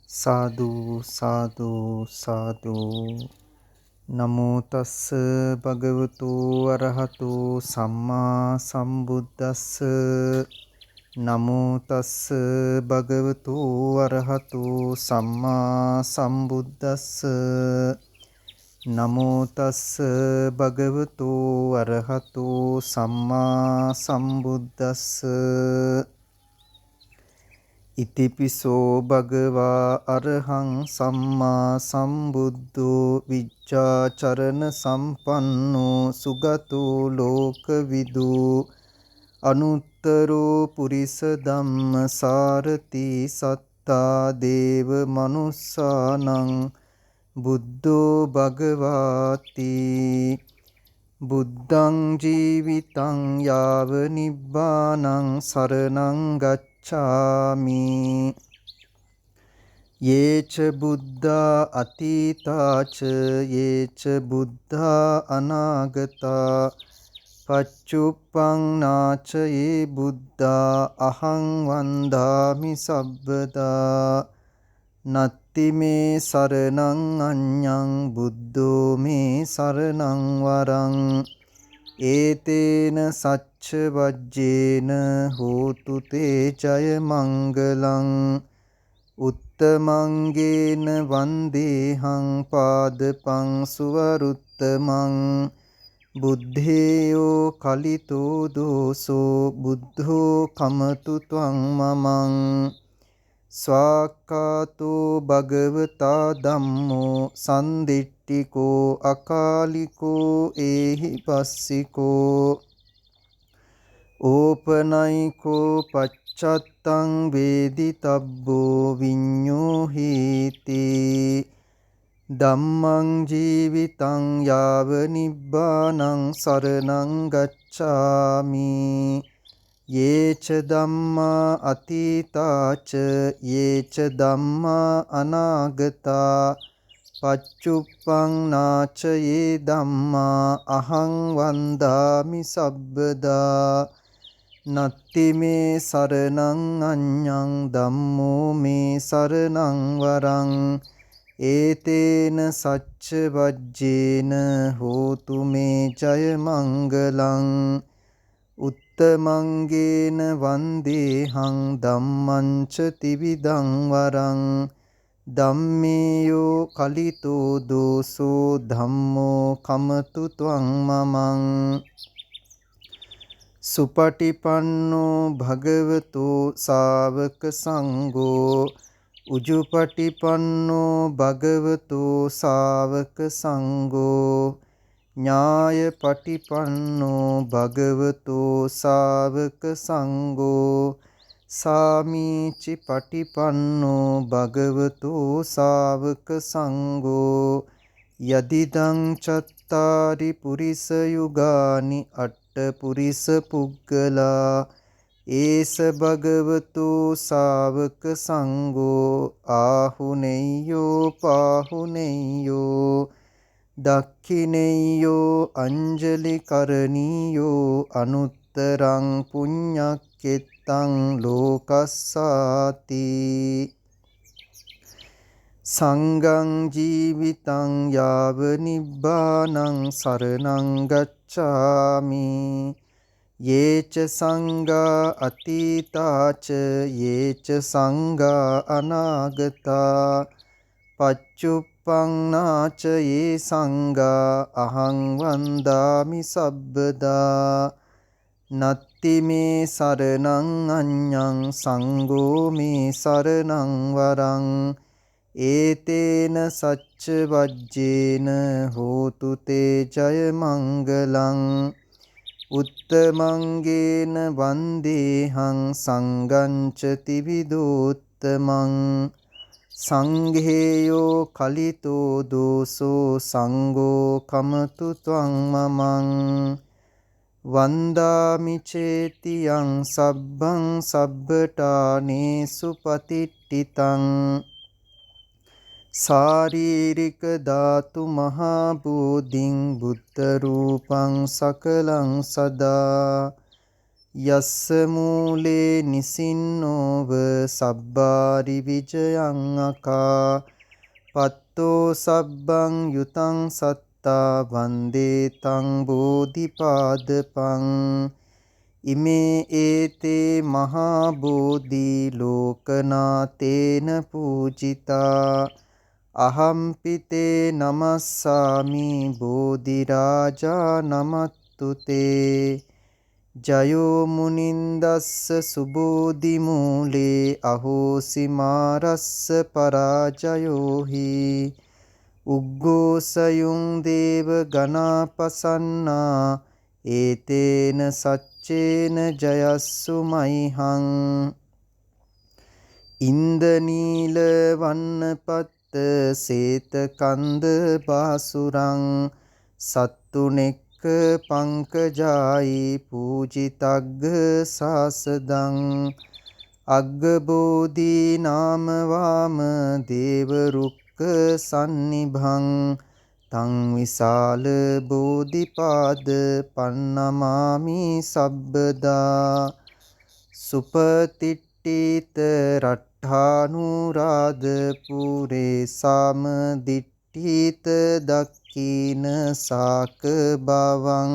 සාදු සාදු සාදු නමෝ තස්ස භගවතු අරහතු සම්මා සම්බුද්දස්ස නමෝ තස්ස භගවතු අරහතු සම්මා සම්බුද්දස්ස නමෝ තස්ස භගවතු අරහතු සම්මා සම්බුද්දස්ස ඉතිපිසෝ භගවා අරහං සම්මා සම්බුද්ධෝ විච්ඡාචරණ සම්පන්නෝ සුගතෝ ලෝකවිදු අනුත්තරෝ පුරිස ධම්මසාරති සත්තා දේව මනුස්සානං බුද්ධෝ භගවාති බුද්ධං ජීවිතං යාව නිබ්බානං සරණං ගච්ඡාමි යේච බුද්ධා අතීතාච යේච බුද්ධා අනාගතා පච්චුප්පංනාච යේ බුද්ධා අහං වන්දාමි සබ්බදා නත්ති මේ සරණං අඤ්ඤං බුද්ධෝ මේ සරණං වරං ඒතේන සච්ච වජ්ජේන හෝතු තේ ජය මංගලං උත්තමංගේන වන්දේහං පාදපං සුවරුත්තමං බුද්ධේයෝ කලිතෝ දෝසෝ බුද්ධෝ කමතු ත්වං මමං ස්වාක්ඛාතෝ භගවතා ධම්මෝ සන්දිට්ඨිකෝ අකාලිකෝ ඒහි පස්සිකෝ ඕපනයිකෝ පච්චත්තං වේදිතබ්බෝ විඤ්ඤෝ හීති ධම්මං ජීවිතං යාව නිබ්බානං සරණං ගච්ඡාමි යේච ධම්මා අතීතාච යේච ධම්මා අනාගතා පච්චුප්පංනාච යේ ධම්මා අහං වන්දාමි සබ්බදා නත්ති මේ සරණං අඤ්ඤං ධම්මෝ මේ සරණං වරං ඒතේන සච්ච වජ්ජේන හෝතු මේ ජය මංගලං උත්තමංගේන වන්දේහං ධම්මං ච තිවිදං වරං ධම්මේයෝ කලිතෝ දෝසෝ ධම්මෝ කමතු ත්වං මමං සුපටිපන්නෝ භගවතෝ ශාවක සංඝෝ උජුපටිපන්නෝ භගවතෝ ශාවක සංඝෝ ඥායපටිපන්නෝ භගවතෝ ශාවක සංඝෝ සාමීචි පටිපන්නෝ භගවතෝ ශාවක සංඝෝ යදිදං චත්තාරි පුරිස යුගානි අට්ඨ පුරිස පුග්ගලා ඒස භගවතෝ ශාවක සංඝෝ ආහුනේයෝ පාහුනේයෝ දක්ඛිනේයෝ අංජලි කරණීයෝ අනුත්තරං පුඤ්ඤක්කෙත්තං ලෝකස්සාති සංඝං ජීවිතං යාව නිබ්බානං සරණං ගච්ඡාමි යේච සංඝා අතීතාච යේච සංඝා අනාගතා පච්චුප්පංනාච යේ සංඝා අහං වන්දාමි සබ්බදා නත්ති මේ සරණං අඤ්ඤං සංඝෝ මේ සරණං වරං ඒතේන සච්ච වජ්ජේන හෝතු තේ ජය මංගලං උත්තමංගේන වන්දේහං සංඝං ච තිවිදෝත්තමං සංඝේයෝ කලිතෝ දෝසෝ සංඝෝ කමතු ත්වං මමං වන්දාමි චේතියං සබ්බං සබ්බඨානේසු පතිට්ඨිතං සාරීරික ධාතු මහා බෝධින් බුද්ධ රූපං සකලං සදා යස්ස මූලේ නිසින්නෝව සබ්බාරි විජයං අකා පත්තෝ සබ්බං යුතං සත්තා වන්දේ තං බෝධිපාදපං ඉමේ ඒතේ මහා බෝධි ලෝකනාතේන පූජිතා අහම්පිතේ නමස්සාමි බෝධිරාජා නමත්තුතේ ජයෝ මුනින්දස්ස සුබෝධි මූලේ අහෝසි මාරස්ස පරාජයෝහි උග්ගෝසයුං දේව ගනාපසන්නා ඒතේන සච්චේන ජයස්සු මයිහං ඉන්දනීල වන්නපත්ත සේත කන්ද බාසුරං සත්තුනෙක්ක පංකජායි පූජිතග්ග සාසදං අග්ගබෝධි නාමවාම දේවරුක්ක සන්නිභං තං විසාල බෝධිපාද පන්නමාමි සබ්බදා සුපතිට්ඨිත රට්ඨානුරාධ පුරේ සාමදිට්ඨිත දක්ඛින සාක බවං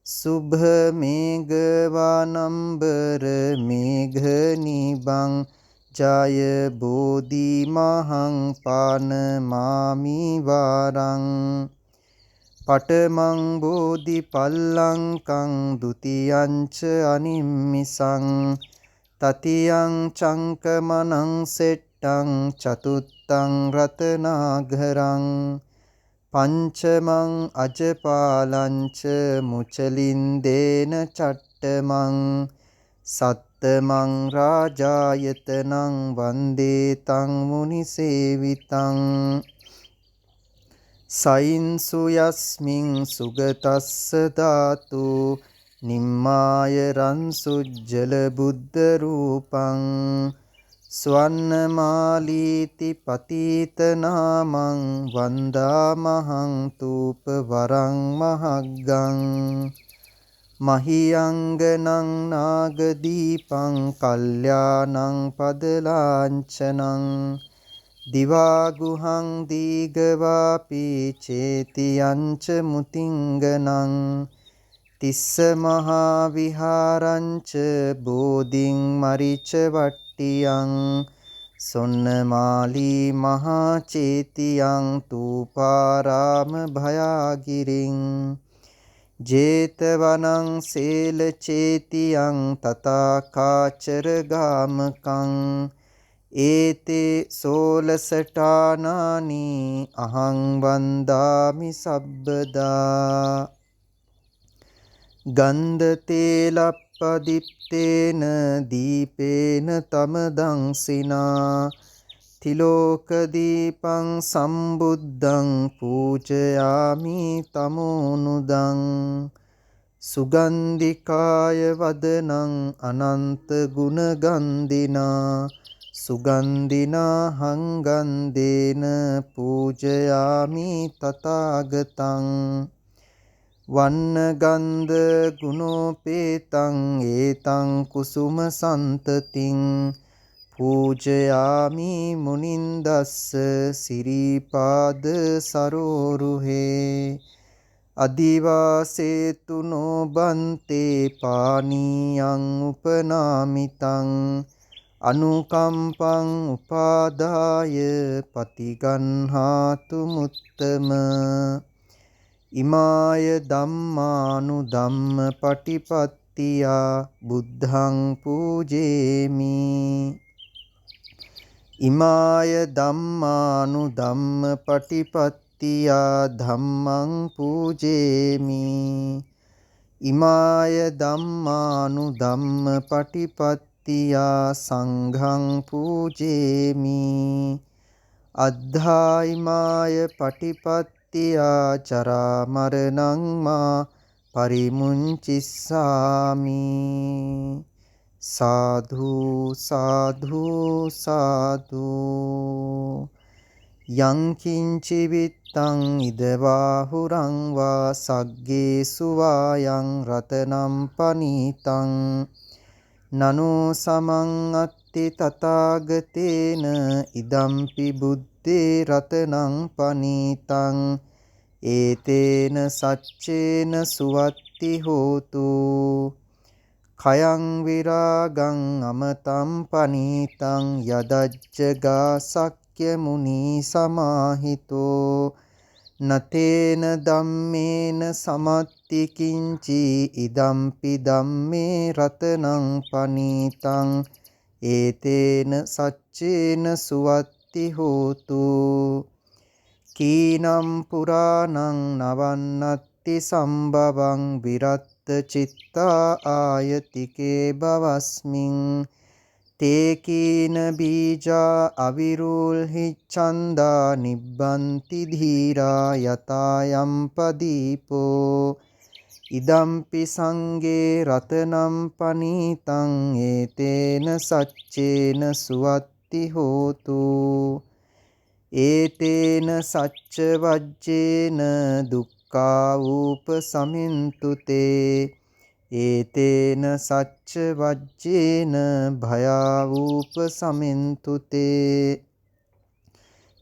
සුභ මේඝවනම්බර මේඝ නිබං ජය බෝධි මහං පානමාමි වාරං පඨමං බෝධි පල්ලංකං ဒ ුතියංච අනිම්මිසං තතියං චංකමනං සෙට්ටං චතුත්තං රතනාඝරං පංචමං අජපාලංච මුචලින්දේන චට්ටමං සත්තමං රාජායතනං වන්දේ තං මුනිසේවිතං සයින්සු යස්මින් සුගතස්ස ධාතු නිම්මාය රන්සුජ්ජල බුද්ධ රූපං ස්වන්නමාලීති පතීත නාමං වන්දාමහං තූප වරං මහග්ගං මහියංගනං නාගදීපං කල්යාණං පදලාංචනං දිවාගුහං දීගවාපි චේතියංච මුතිංගනං තිස්ස මහා විහාරංච බෝධින් මරිච වට්ටියං සොන්නමාලී මහා චේතියං තූපාරාම භයාගිරින් ජේතවනං සේල චේතියං තථා කාචර ගාමකං ඒතේ සෝලසටානානි අහං වන්දාමි සබ්බදා ගන්ධ තේලප්පදිත්තේන දීපේන තමදංසිනා තිලෝක දීපං සම්බුද්ධං පූජයාමි තමෝනුදං සුගන්ධිකාය වදනං අනන්ත ගුණගන්ධිනා සුගන්ධිනා හංගන්දේන පූජයාමි තථාගතං වන්නගන්ධ ගුණෝපේතං ඒතං කුසුම සන්තතින් පූජයාමි මුනින්දස්ස සිරිපාද සරෝරුහේ අදිවාසේතු නොබන්තේ පානීයං උපනාමිතං අනුකම්පං උපාදාය පතිගන්හාතු මුත්තම ඉමාය ධම්මානුධම්ම පටිපත්තියා බුද්ධං පූජේමි ඉමාය ධම්මානුධම්ම පටිපත්තියා ධම්මං පූජේමි ඉමාය ධම්මානුධම්ම පටිපත්තියා සංඝං පූජේමි අද්ධායිමාය පටිපත්තියා ජරා මරණං මා පරිමුංචිස්සාමි සාධු සාධු සාධු යං කිංචි විත්තං ඉදවාහුරං වා සග්ගේසු වායං රතනම් පනීතං නනෝ සමං අත්ති තථාගතේන ඉදම්පි බුද්දේ රතනං පනීතං ඒතේන සච්චේන සුවත්ති හෝතු khයං විරාගං අමතං පනීතං යදජ්ජගා සක්්‍ය මුනි සමාහිතෝ නතේන ධම්මේන සමත්ති කිංචි ඉදම්පි ධම්මේ රතනං පනීතං ඒතේන සච්චේන සුවත්ති හෝතු කීනම් පුරාණං නවන්නත්ති සම්භවං විරත් චිත්තා ආයතිකේ බවස්මින් තේකීන බීජා අවිරුල්හි ඡන්දා නිබ්බන්ති ධීරා යතායම් පදීපෝ ඉදම්පි සංගේ රතනම් පනීතං ඒතේන සච්චේන සුවත්ති හෝතු ඒතේන සච්ච වජ්ජේන දුක්ඛා ූප සමින්තුතේ ඒතේන සච්ච වජ්ජේන භයා ූප සමින්තුතේ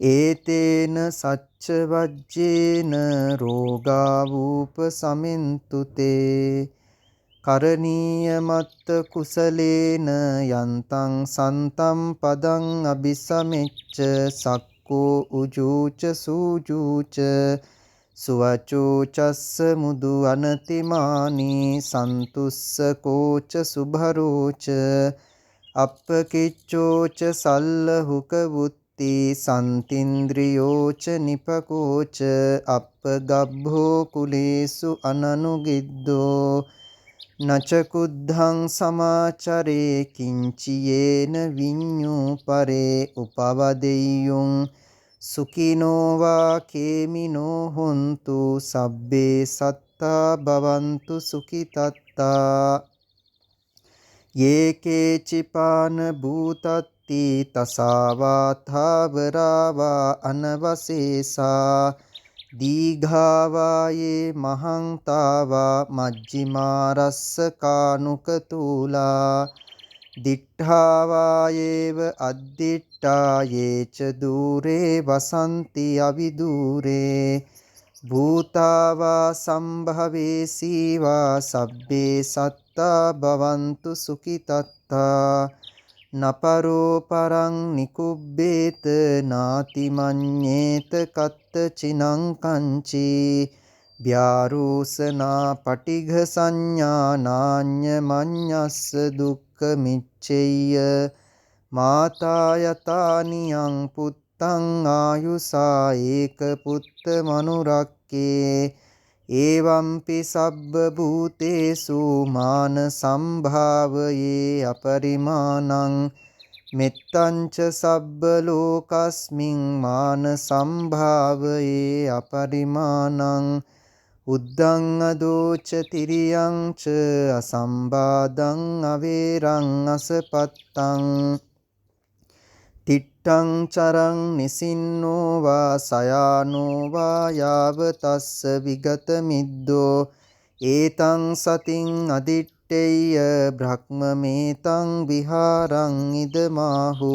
ඒතේන සච්ච වජ්ජේන රෝගා ූප සමින්තුතේ කරණීය මත්ත කුසලේන යන්තං සන්තම් පදං අபிසමෙච්ච සක්කෝ උජූච සූජූච සුවචෝ චස්ස මුදු අනතිමානී සන්තුස්ස කෝච සුභරෝච අප්පකිච්චෝච සල්ලහුක වුත්ති සන්තින්ද්‍රියෝච නිපකෝච අප්පගබ්භෝ කුලේසු අනනුගිද්දෝ නචකුද්ධං සමාචරේ කිංචියේන විඤ්ඤූ පරේ උපවදෙය්‍යුං සුඛිනෝවා කේමිනෝ හොන්තු සබ්බේ සත්තා භවන්තු සුඛිතත්තා යේකේචිපාන භූතත්ති තසාවා ථාවරාවා අනවසේසා දීඝාවායේ මහංතාවා මජ්ජිමාරස්ස කානුකතූලා දිට්ඨාවායේව අද්දිට්ඨායේච දූරේ වසන්ති අවිදූරේ භූතාවා සම්භවේසීවා සබ්බේ සත්තා භවන්තු සුඛිතත්තා නපරෝ පරං නිකුබ්බේත නාති මඤ්ඤේත කත්ත චිනං කංචී ව්‍යාරූසනා පටිඝ සංඥා නාඤ්ඤ මඤ්ඤස්ස දුක්ඛ මිච්ඡෙය්‍ය මාතා යතානියං පුත්තං ආයුසා ඒක පුත්ත මනුරක්කේ ඒවම්පි සබ්බ භූතේසු මාන සම්භාවයේ අපරිමාණං මෙත්තංච සබ්බ ලෝකස්මින් මාන සම්භාවයේ අපරිමාණං උද්දං අදෝච තිරියං ච අසම්බාදං අවේරං අසපත්තං තිට්ඨං චරං නිසින්නෝ වා සයානෝ වා යාව තස්ස විගත මිද්දෝ ඒතං සතින් අදිට්ඨේය බ්‍රහ්මමේතං විහාරං ඉදමාහු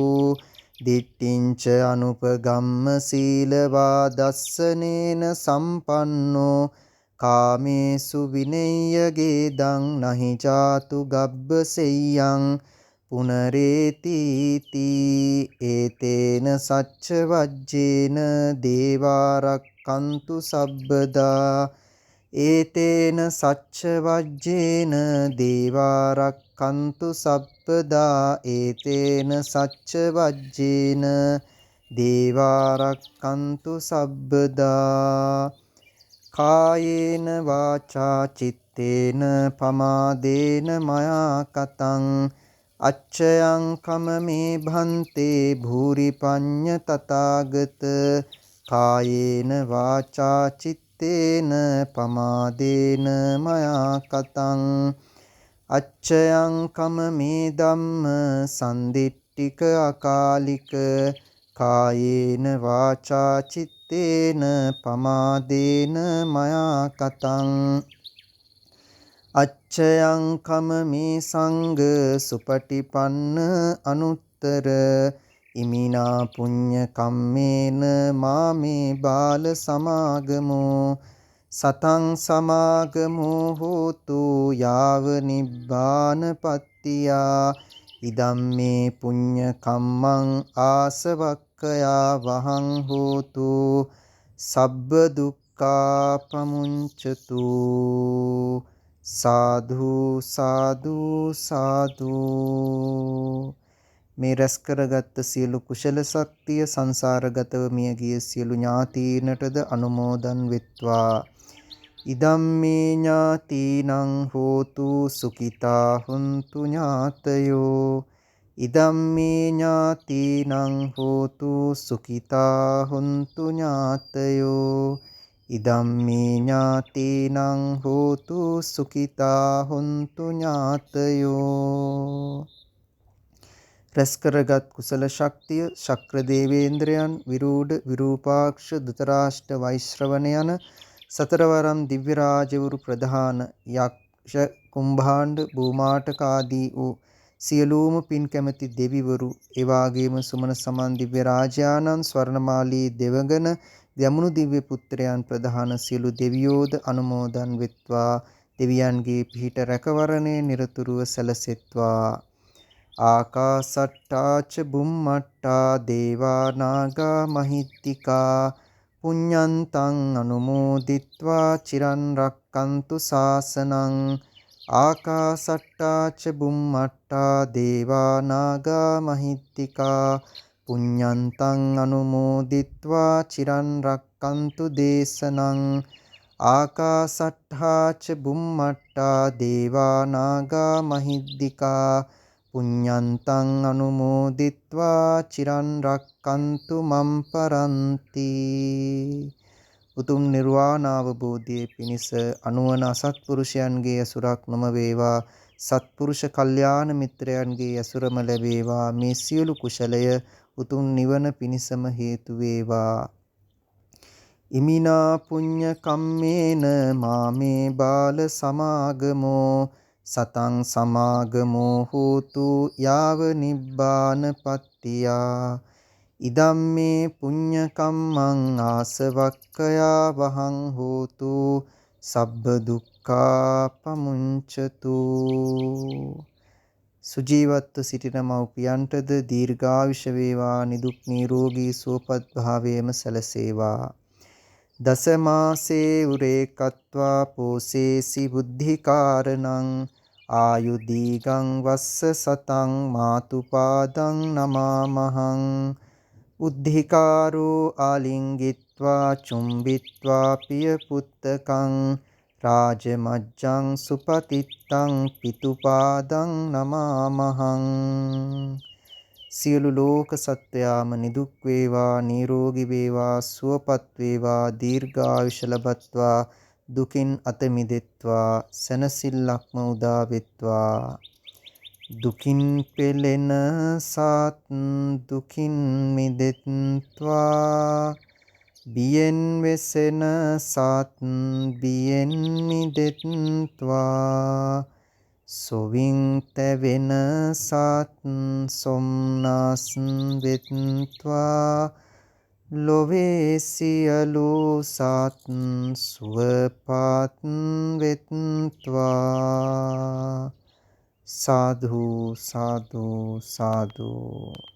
දිට්ඨිංච අනුපගම්ම සීලවා දස්සනේන සම්පන්නෝ කාමේසු විනෙය්‍ය ගේදං නහි ජාතු ගබ්බසෙය්‍යං පුනරේතිති ඒතේන සච්ච වජ්ජේන දේවාරක්ඛන්තු සබ්බදා ඒතේන සච්ච වජ්ජේන දේවාරක්ඛන්තු සබ්බදා ඒතේන සච්ච වජ්ජේන දේවාරක්ඛන්තු සබ්බදා කායේන වාචා චිත්තේන පමාදේන මයා කතං අච්චයං කමමේ භන්තේ භූරි පඤ්ඤ තථාගත කායේන වාචා චිත්තේන පමාදේන මයා කතං අච්චයං කමමේ ධම්ම සන්දිට්ඨික අකාලික කායේන වාචා චිත්තේන පමාදේන මයා කතං අච්චයං කම මේ සංඝ සුපටිපන්න අනුත්තර ඉමිනා පුඤ්ඤ කම්මේන මාමේ බාල සමාගමෝ සතං සමාගමෝ හෝතු යාව නිබ්බානපත්තියා ඉදම්මේ පුඤ්ඤ කම්මං ආසවක්ඛයා වහං හෝතු සබ්බ දුක්ඛා පමුංචතු සාධු සාධු සාධු. මේ රැස් කරගත් සියලු කුසල ශක්තිය සංසාරගතව මියගිය සියලු ඥාතීනටද අනුමෝදන් වෙත්වා. ඉදම්මේ ඥාතීනං හෝතු සුඛිතා හුන්තු ඥාතයෝ ඉදම්මේ ඥාතීනං හෝතු සුඛිතා හුන්තු ඥාතයෝ ඉදම්මේ ඥාතීනං හෝතු සුඛිතා හුන්තු ඥාතයෝ. රැස් කරගත් කුසල ශක්තිය ශක්‍ර දේවේන්ද්‍රයන් විරූඪ විරූපාක්ෂ ධෘතරාෂ්ට්‍ර වෛශ්‍රවණ යන සතරවරම් දිව්‍ය රාජවරු ප්‍රධාන යක්ෂ කුම්භාණ්ඩ භූමාටක ආදී වූ සියලුම පින් කැමැති දෙවිවරු එවාගේම සුමන සමන් දිව්‍ය රාජානන් ස්වර්ණමාලී දෙවගණ යමුණු දිව්‍ය පුත්‍රයන් ප්‍රධාන සියලු දෙවියෝද අනුමෝදන් වෙත්වා. දෙවියන්ගේ පිහිට රැකවරණය නිරතුරුව සැලසෙත්වා. ආකාසට්ටා ච බුම්මට්ටා දේවා නාග මහිත්‍තිකා පුඤ්ඤන්තං අනුමෝදිත්වා චිරන් රක්칸තු ශාසනං ආකාසට්ටා ච බුම්මට්ටා දේවා නාග මහිත්‍තිකා පුඤ්ඤන්තං අනුමෝදිත්වා චිරන් රක්칸තු දේශනං ආකාසට්ටා ච බුම්මට්ටා දේවා නාග මහිත්‍තිකා පුඤ්ඤන්තං අනුමෝදිත්වා චිරන් රක්칸තු මම් පරන්ති. උතුම් නිර්වාණ අවබෝධයේ පිණිස අනුවන අසත්පුරුෂයන්ගේ ඇසුරක් නොම වේවා. සත්පුරුෂ කල්යාණ මිත්‍රයන්ගේ ඇසුරම ලැබේවා. මේ සියලු කුසලය උතුම් නිවන පිණිසම හේතු වේවා. ඉමිනා පුඤ්ඤ කම්මේන මාමේ බාල සමාගමෝ සතං සමාගමෝ හෝතු යාව නිබ්බානපත්තියා ඉදම්මේ පුඤ්ඤ කම්මං ආසවක්ඛයා වහං හෝතු සබ්බ දුක්ඛා පමුංචතු. සුජීවත්ව සිටින මව්පියන්ටද දීර්ඝායුෂ වේවා. නිදුක් නිරෝගී සුවපත් භාවයේම සැලසේවා. දසමාසේ උරේකත්වා පෝසේසි බුද්ධිකාරණං ආයුදීගං වස්ස සතං මාතුපාදං නමාමහං උද්ධිකාරෝ ආලිංගිත්වා චුම්බිත්වා පිය පුත්තකං රාජමජ්ජං සුපතිත්තං පිතුපාදං නමාමහං. සියලු ලෝක සත්වයාම නිදුක් වේවා නිරෝගී වේවා සුවපත් වේවා දීර්ඝායුෂ ලබත්වා දුකින් අත මිදෙත්වා සැනසෙල්ලක්ම උදා වෙත්වා. දුකින් පෙළෙන සත් දුකින් මිදෙත්වා බියෙන් වෙසෙන සත් බියෙන් මිදෙත්වා සොවින් තැවෙන සත් සොම්නස් වෙත්වා ලොවේ සියලු සත් සුවපත් වෙත්වා. සාධු සාධු සාධු.